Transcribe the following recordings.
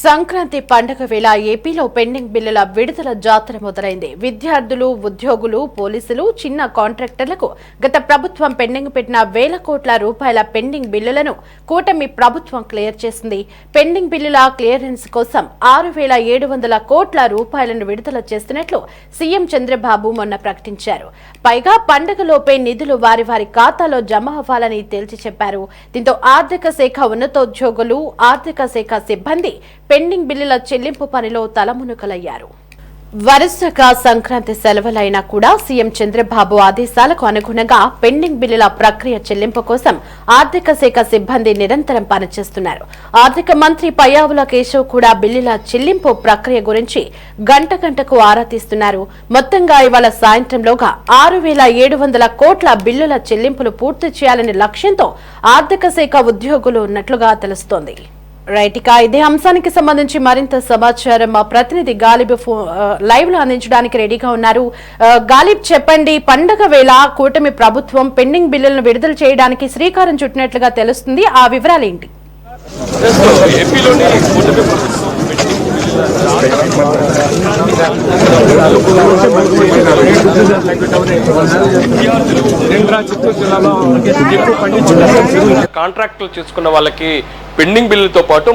సంక్రాంతి పండుగ వేళ ఏపీలో పెండింగ్ బిల్లుల విడుదల జాతర మొదలైంది. విద్యార్థులు, ఉద్యోగులు, పోలీసులు, చిన్న కాంట్రాక్టర్లకు గత ప్రభుత్వం పెండింగ్ పెట్టిన వేల కోట్ల రూపాయల పెండింగ్ బిల్లులను కూటమి ప్రభుత్వం క్లియర్ చేసింది. పెండింగ్ బిల్లుల క్లియరెన్స్ కోసం 6,700 కోట్ల రూపాయలను విడుదల చేస్తున్నట్లు సీఎం చంద్రబాబు మొన్న ప్రకటించారు. పైగా పండుగలోపే నిధులు వారి వారి ఖాతాలో జమ అవ్వాలని తేల్చి చెప్పారు. దీంతో ఆర్థిక శాఖ ఉన్నతోద్యోగులు, ఆర్థిక శాఖ సిబ్బంది పెండింగ్ బిల్లుల చెల్లింపు పనిలో తలమునకలయ్యారు. వరుసగా సంక్రాంతి సెలవులైనా కూడా సీఎం చంద్రబాబు ఆదేశాలకు అనుగుణంగా పెండింగ్ బిల్లుల ప్రక్రియ చెల్లింపు కోసం ఆర్థిక శాఖ సిబ్బంది నిరంతరం పనిచేస్తున్నారు. ఆర్థిక మంత్రి పయ్యావుల కేశవ్ కూడా బిల్లుల చెల్లింపు ప్రక్రియ గురించి గంటకు ఆరా తీస్తున్నారు. మొత్తంగా ఇవాళ సాయంత్రంలోగా 6,700 కోట్ల బిల్లుల చెల్లింపులు పూర్తి చేయాలనే లక్ష్యంతో ఆర్థిక శాఖ ఉద్యోగులు ఉన్నట్లుగా తెలుస్తోంది. రైట్, ఇక ఇదే అంశానికి సంబంధించి మరింత సమాచారం మా ప్రతినిధి గాలిబ్ లైవ్ లో అందించడానికి రెడీగా ఉన్నారు. గాలిబ్, చెప్పండి, పండుగ వేళ కూటమి ప్రభుత్వం పెండింగ్ బిల్లులను విడుదల చేయడానికి శ్రీకారం చుట్టినట్లుగా తెలుస్తుంది. ఆ వివరాలు ఏంటి? కాంట్రాక్టులు చేసుకున్న వాళ్ళకి పెండింగ్ బిల్లులతో పాటు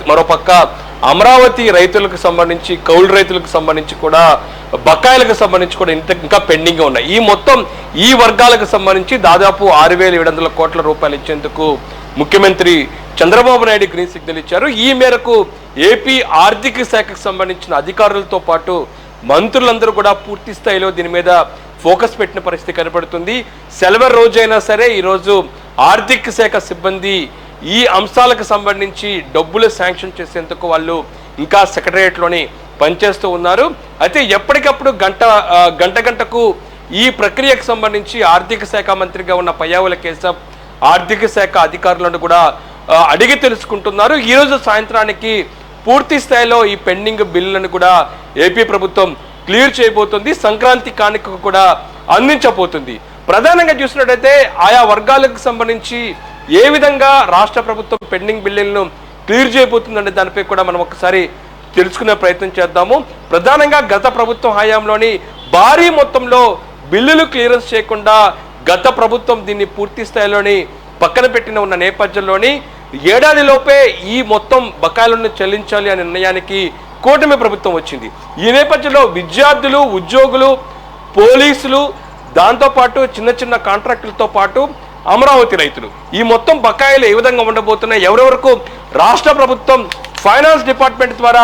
మరోపక్క అమరావతి రైతులకు సంబంధించి, కౌలు రైతులకు సంబంధించి కూడా, బకాయిలకు సంబంధించి కూడా ఇంకా పెండింగ్ ఉన్నాయి. ఈ వర్గాలకు సంబంధించి దాదాపు 6,700 కోట్ల రూపాయలు ఇచ్చేందుకు ముఖ్యమంత్రి చంద్రబాబు నాయుడు గ్రీన్ సిగ్నల్ ఇచ్చారు. ఈ మేరకు ఏపీ ఆర్థిక శాఖకు సంబంధించిన అధికారులతో పాటు మంత్రులందరూ కూడా పూర్తి స్థాయిలో దీని మీద ఫోకస్ పెట్టిన పరిస్థితి కనపడుతుంది. సెలవు రోజైనా సరే ఈరోజు ఆర్థిక శాఖ సిబ్బంది ఈ అంశాలకు సంబంధించి డబ్బులు శాంక్షన్ చేసేందుకు వాళ్ళు ఇంకా సెక్రటరియట్లోని పనిచేస్తూ ఉన్నారు. అయితే ఎప్పటికప్పుడు గంటకు ఈ ప్రక్రియకు సంబంధించి ఆర్థిక శాఖ మంత్రిగా ఉన్న పయ్యావుల కేశవ్ ఆర్థిక శాఖ అధికారులను కూడా అడిగి తెలుసుకుంటున్నారు. ఈరోజు సాయంత్రానికి పూర్తి స్థాయిలో ఈ పెండింగ్ బిల్లులను కూడా ఏపీ ప్రభుత్వం క్లియర్ చేయబోతుంది. సంక్రాంతి కానుక కూడా అందించబోతుంది. ప్రధానంగా చూసినట్టయితే ఆయా వర్గాలకు సంబంధించి ఏ విధంగా రాష్ట్ర ప్రభుత్వం పెండింగ్ బిల్లులను క్లియర్ చేయబోతుందనే దానిపై కూడా మనం ఒకసారి తెలుసుకునే ప్రయత్నం చేద్దాము. ప్రధానంగా గత ప్రభుత్వం హయాంలోని భారీ మొత్తంలో బిల్లులు క్లియరెన్స్ చేయకుండా గత ప్రభుత్వం దీన్ని పూర్తి స్థాయిలోని పక్కన పెట్టిన ఉన్న నేపథ్యంలోని ఏడాదిలోపే ఈ మొత్తం బకాయిలను చెల్లించాలి అనే నిర్ణయానికి కూటమి ప్రభుత్వం వచ్చింది. ఈ నేపథ్యంలో విద్యార్థులు, ఉద్యోగులు, పోలీసులు, దాంతోపాటు చిన్న కాంట్రాక్టులతో పాటు అమరావతి రైతులు, ఈ మొత్తం బకాయిలు ఏ విధంగా ఉండబోతున్నాయి, ఎవరెవరకు రాష్ట్ర ప్రభుత్వం ఫైనాన్స్ డిపార్ట్మెంట్ ద్వారా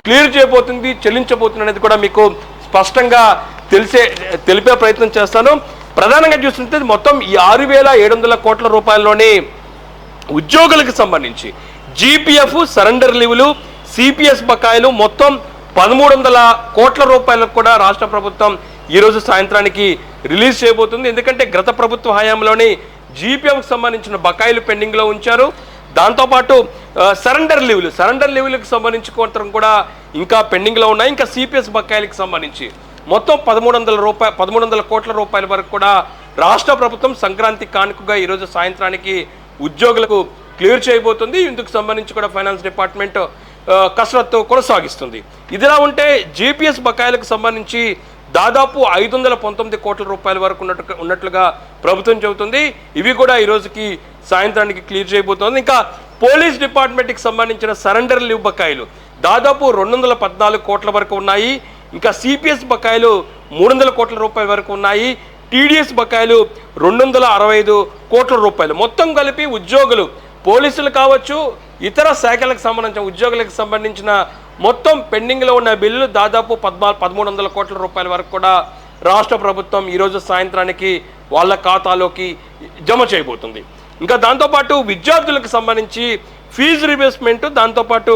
క్లియర్ చేయబోతుంది, చెల్లించబోతుంది అనేది కూడా మీకు స్పష్టంగా తెలిపే ప్రయత్నం చేస్తాను. ప్రధానంగా చూస్తుంటే మొత్తం ఈ 6,700 కోట్ల రూపాయల్లోని ఉద్యోగులకు సంబంధించి జీపీఎఫ్, సరెండర్ లీవులు, సిపిఎస్ బకాయిలు మొత్తం 1,300 కోట్ల రూపాయలకు కూడా రాష్ట్ర ప్రభుత్వం ఈరోజు సాయంత్రానికి రిలీజ్ చేయబోతుంది. ఎందుకంటే గత ప్రభుత్వ హయాంలోని జీపీఎఫ్కి సంబంధించిన బకాయిలు పెండింగ్లో ఉంచారు. దాంతోపాటు సరెండర్ లీవులకు సంబంధించి కూడా ఇంకా పెండింగ్లో ఉన్నాయి. ఇంకా సిపిఎస్ బకాయిలకు సంబంధించి మొత్తం 1,300 కోట్ల రూపాయల వరకు కూడా రాష్ట్ర ప్రభుత్వం సంక్రాంతి కానుకగా ఈరోజు సాయంత్రానికి ఉద్యోగులకు క్లియర్ చేయబోతుంది. ఇందుకు సంబంధించి కూడా ఫైనాన్స్ డిపార్ట్మెంట్ కసరత్తు కొనసాగిస్తుంది. ఇదిలా ఉంటే జీపీఎస్ బకాయిలకు సంబంధించి దాదాపు 519 కోట్ల రూపాయల వరకు ఉన్నట్లుగా ప్రభుత్వం చెబుతుంది. ఇవి కూడా ఈ రోజుకి సాయంత్రానికి క్లియర్ చేయబోతోంది. ఇంకా పోలీస్ డిపార్ట్మెంట్కి సంబంధించిన సరెండర్ లీవ్ బకాయిలు దాదాపు 214 కోట్ల వరకు ఉన్నాయి. ఇంకా సిపిఎస్ బకాయిలు 300 కోట్ల రూపాయల వరకు ఉన్నాయి. టీడీఎస్ బకాయిలు 265 కోట్ల రూపాయలు. మొత్తం కలిపి ఉద్యోగులు, పోలీసులు కావచ్చు, ఇతర శాఖలకు సంబంధించిన ఉద్యోగులకు సంబంధించిన మొత్తం పెండింగ్లో ఉన్న బిల్లులు దాదాపు 1,300 కోట్ల రూపాయల వరకు కూడా రాష్ట్ర ప్రభుత్వం ఈరోజు సాయంత్రానికి వాళ్ళ ఖాతాలోకి జమ చేయబోతుంది. ఇంకా దాంతోపాటు విద్యార్థులకు సంబంధించి ఫీజు రీబర్స్మెంట్, దాంతోపాటు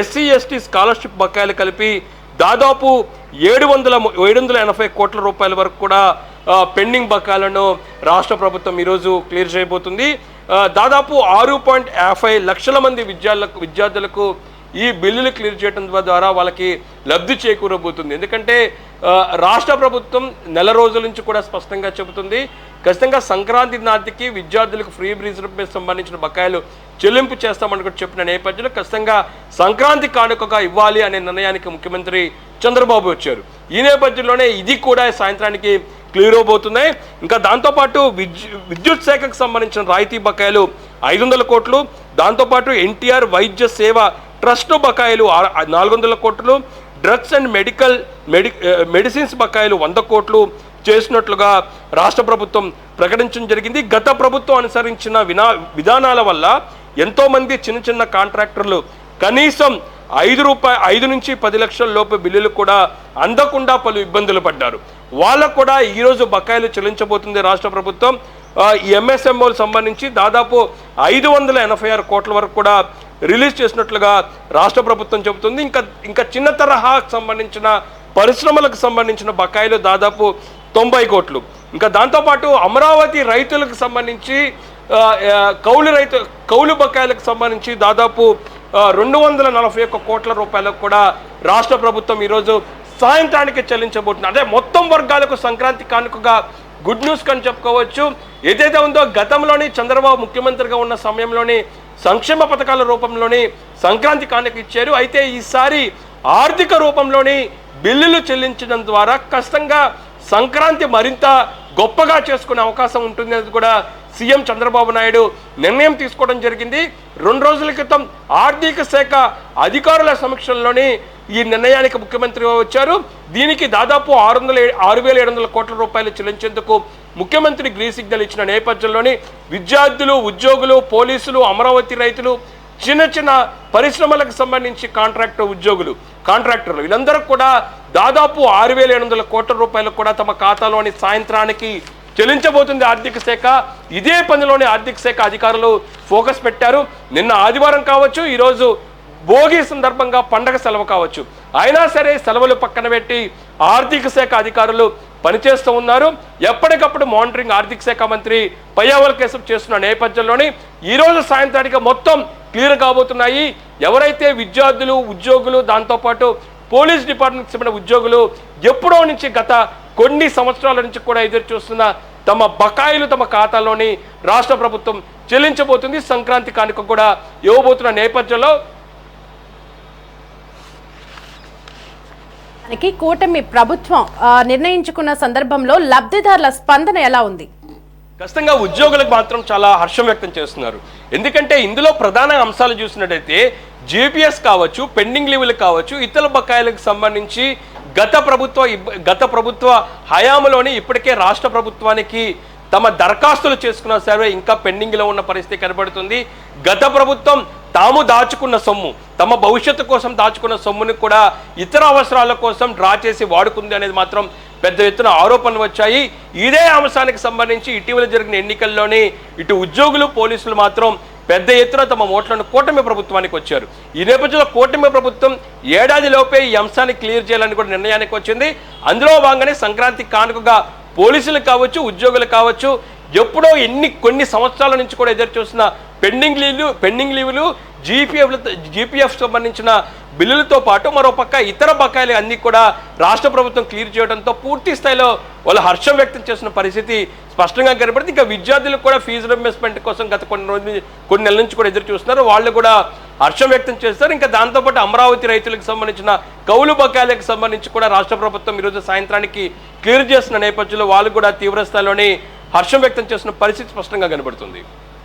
ఎస్సీ ఎస్టీ స్కాలర్షిప్ బకాయిలు కలిపి దాదాపు 780 కోట్ల రూపాయల వరకు కూడా పెండింగ్ బకాయిలను రాష్ట్ర ప్రభుత్వం ఈరోజు క్లియర్ చేయబోతుంది. దాదాపు 6.50 లక్షల మంది విద్యార్థులకు ఈ బిల్లులు క్లియర్ చేయడం ద్వారా వాళ్ళకి లబ్ధి చేకూరబోతుంది. ఎందుకంటే రాష్ట్ర ప్రభుత్వం నెల రోజుల నుంచి కూడా స్పష్టంగా చెబుతుంది, ఖచ్చితంగా సంక్రాంతి నాటికి విద్యార్థులకు ఫ్రీ రిజర్వేషన్ సంబంధించిన బకాయిలు చెల్లింపు చేస్తామని కూడా చెప్పిన నేపథ్యంలో ఖచ్చితంగా సంక్రాంతి కానుకగా ఇవ్వాలి అనే నిర్ణయానికి ముఖ్యమంత్రి చంద్రబాబు వచ్చారు. ఈ నేపథ్యంలోనే ఇది కూడా సాయంత్రానికి క్లియర్ అవబోతున్నాయి. ఇంకా దాంతోపాటు విద్యుత్ శాఖకు సంబంధించిన రాయితీ బకాయిలు 500 కోట్లు, దాంతోపాటు ఎన్టీఆర్ వైద్య సేవ ట్రస్ట్ బకాయిలు 400 కోట్లు, డ్రగ్స్ అండ్ మెడిసిన్స్ బకాయిలు 100 కోట్లు చేసినట్లుగా రాష్ట్ర ప్రభుత్వం ప్రకటించడం జరిగింది. గత ప్రభుత్వం అనుసరించిన విధానాల వల్ల ఎంతోమంది చిన్న చిన్న కాంట్రాక్టర్లు కనీసం 5 నుంచి 10 లక్షల లోపు బిల్లులు కూడా అందకుండా పలు ఇబ్బందులు పడ్డారు. వాళ్ళకు కూడా ఈరోజు బకాయిలు చెల్లించబోతుంది రాష్ట్ర ప్రభుత్వం. ఈ ఎంఎస్ఎంఓలకు సంబంధించి దాదాపు 586 కోట్ల వరకు కూడా రిలీజ్ చేసినట్లుగా రాష్ట్ర ప్రభుత్వం చెబుతుంది. ఇంకా చిన్న తరహాకు సంబంధించిన పరిశ్రమలకు సంబంధించిన బకాయిలు దాదాపు 90 కోట్లు. ఇంకా దాంతోపాటు అమరావతి రైతులకు సంబంధించి కౌలు బకాయిలకు సంబంధించి దాదాపు 241 కోట్ల రూపాయలకు కూడా రాష్ట్ర ప్రభుత్వం ఈరోజు సాయంత్రానికి చెల్లించబోతుంది. అదే మొత్తం వర్గాలకు సంక్రాంతి కానుకగా గుడ్ న్యూస్ అని చెప్పుకోవచ్చు. ఏదైతే ఉందో గతంలోని చంద్రబాబు ముఖ్యమంత్రిగా ఉన్న సమయంలోని సంక్షేమ పథకాల రూపంలోని సంక్రాంతి కానుక ఇచ్చారు. అయితే ఈసారి ఆర్థిక రూపంలోని బిల్లులు చెల్లించడం ద్వారా కష్టంగా సంక్రాంతి మరింత గొప్పగా చేసుకునే అవకాశం ఉంటుంది అనేది కూడా సీఎం చంద్రబాబు నాయుడు నిర్ణయం తీసుకోవడం జరిగింది. 2 రోజుల క్రితం ఆర్థిక శాఖ అధికారుల సమక్షంలోని ఈ నిర్ణయానికి ముఖ్యమంత్రి వచ్చారు. దీనికి దాదాపు 6,700 కోట్ల రూపాయలు చెల్లించేందుకు ముఖ్యమంత్రి గ్రీన్ సిగ్నల్ ఇచ్చిన నేపథ్యంలోని విద్యార్థులు, ఉద్యోగులు, పోలీసులు, అమరావతి రైతులు, చిన్న చిన్న పరిశ్రమలకు సంబంధించి కాంట్రాక్టర్లు వీళ్ళందరూ కూడా దాదాపు 6,700 కోట్ల రూపాయలు కూడా తమ ఖాతాలోని సాయంత్రానికి చెల్లించబోతుంది ఆర్థిక శాఖ. ఇదే పనిలోని ఆర్థిక శాఖ అధికారులు ఫోకస్ పెట్టారు. నిన్న ఆదివారం కావచ్చు, ఈరోజు భోగి సందర్భంగా పండగ సెలవు కావచ్చు, అయినా సరే సెలవులు పక్కన పెట్టి ఆర్థిక శాఖ అధికారులు పనిచేస్తూ ఉన్నారు. ఎప్పటికప్పుడు మానిటరింగ్ ఆర్థిక శాఖ మంత్రి పయ్యావుల కేశవ్ చేస్తున్న నేపథ్యంలోని ఈరోజు సాయంత్రానికి మొత్తం క్లియర్ కాబోతున్నాయి. ఎవరైతే విద్యార్థులు, ఉద్యోగులు, దాంతోపాటు పోలీస్ డిపార్ట్మెంట్కి చెందిన ఉద్యోగులు ఎప్పుడో నుంచి గత కొన్ని సంవత్సరాల నుంచి కూడా ఎదురు చూస్తున్న తమ బకాయిలు తమ ఖాతాలోని రాష్ట్ర ప్రభుత్వం చెల్లించబోతుంది. సంక్రాంతి కానుక కూడా ఇవ్వబోతున్న నేపథ్యంలో కూటమి ప్రభుత్వం నిర్ణయించుకున్న సందర్భంలో లబ్ధిదారుల స్పందన ఎలా ఉంది? ఖచ్చితంగా ఉద్యోగులకు మాత్రం చాలా హర్షం వ్యక్తం చేస్తున్నారు. ఎందుకంటే ఇందులో ప్రధాన అంశాలు చూసినట్టయితే జీపీఎస్ కావచ్చు, పెండింగ్ లీవులు కావచ్చు, ఇతర బకాయిలకు సంబంధించి గత ప్రభుత్వ హయాంలోని ఇప్పటికే రాష్ట్ర ప్రభుత్వానికి తమ దరఖాస్తులు చేసుకున్న సర్వే ఇంకా పెండింగ్లో ఉన్న పరిస్థితి కనబడుతుంది. గత ప్రభుత్వం తాము దాచుకున్న సొమ్ము, తమ భవిష్యత్తు కోసం దాచుకున్న సొమ్ముని కూడా ఇతర అవసరాల కోసం డ్రా చేసి వాడుకుంది అనేది మాత్రం పెద్ద ఎత్తున ఆరోపణలు వచ్చాయి. ఇదే అంశానికి సంబంధించి ఇటీవల జరిగిన ఎన్నికల్లోని ఇటు ఉద్యోగులు, పోలీసులు మాత్రం పెద్ద ఎత్తున తమ ఓట్లను కూటమి ప్రభుత్వానికి వచ్చారు. ఈ నేపథ్యంలో కూటమి ప్రభుత్వం ఏడాదిలోపే ఈ అంశాన్ని క్లియర్ చేయాలని కూడా నిర్ణయానికి వచ్చింది. అందులో భాగంగానే సంక్రాంతి కానుకగా పోలీసులు కావచ్చు, ఉద్యోగులు కావచ్చు, ఎప్పుడో కొన్ని సంవత్సరాల నుంచి కూడా ఎదురు చూసిన పెండింగ్ లీవులు జీపీఎఫ్ సంబంధించిన బిల్లులతో పాటు మరోపక్క ఇతర బకాయిలు అన్ని కూడా రాష్ట్ర ప్రభుత్వం క్లియర్ చేయడంతో పూర్తి స్థాయిలో వాళ్ళు హర్షం వ్యక్తం చేసిన పరిస్థితి స్పష్టంగా కనబడుతుంది. ఇంకా విద్యార్థులకు కూడా ఫీజు రింబర్స్మెంట్ కొన్ని నెలల నుంచి కూడా ఎదురు చూస్తున్నారు. వాళ్ళు కూడా హర్షం వ్యక్తం చేస్తారు. ఇంకా దాంతోపాటు అమరావతి రైతులకు సంబంధించిన కౌలు బకాయిలకు సంబంధించి కూడా రాష్ట్ర ప్రభుత్వం ఈరోజు సాయంత్రానికి క్లియర్ చేస్తున్న నేపథ్యంలో వాళ్ళు కూడా తీవ్ర స్థాయిలోని హర్షం వ్యక్తం చేసిన పరిస్థితి స్పష్టంగా కనబడుతుంది.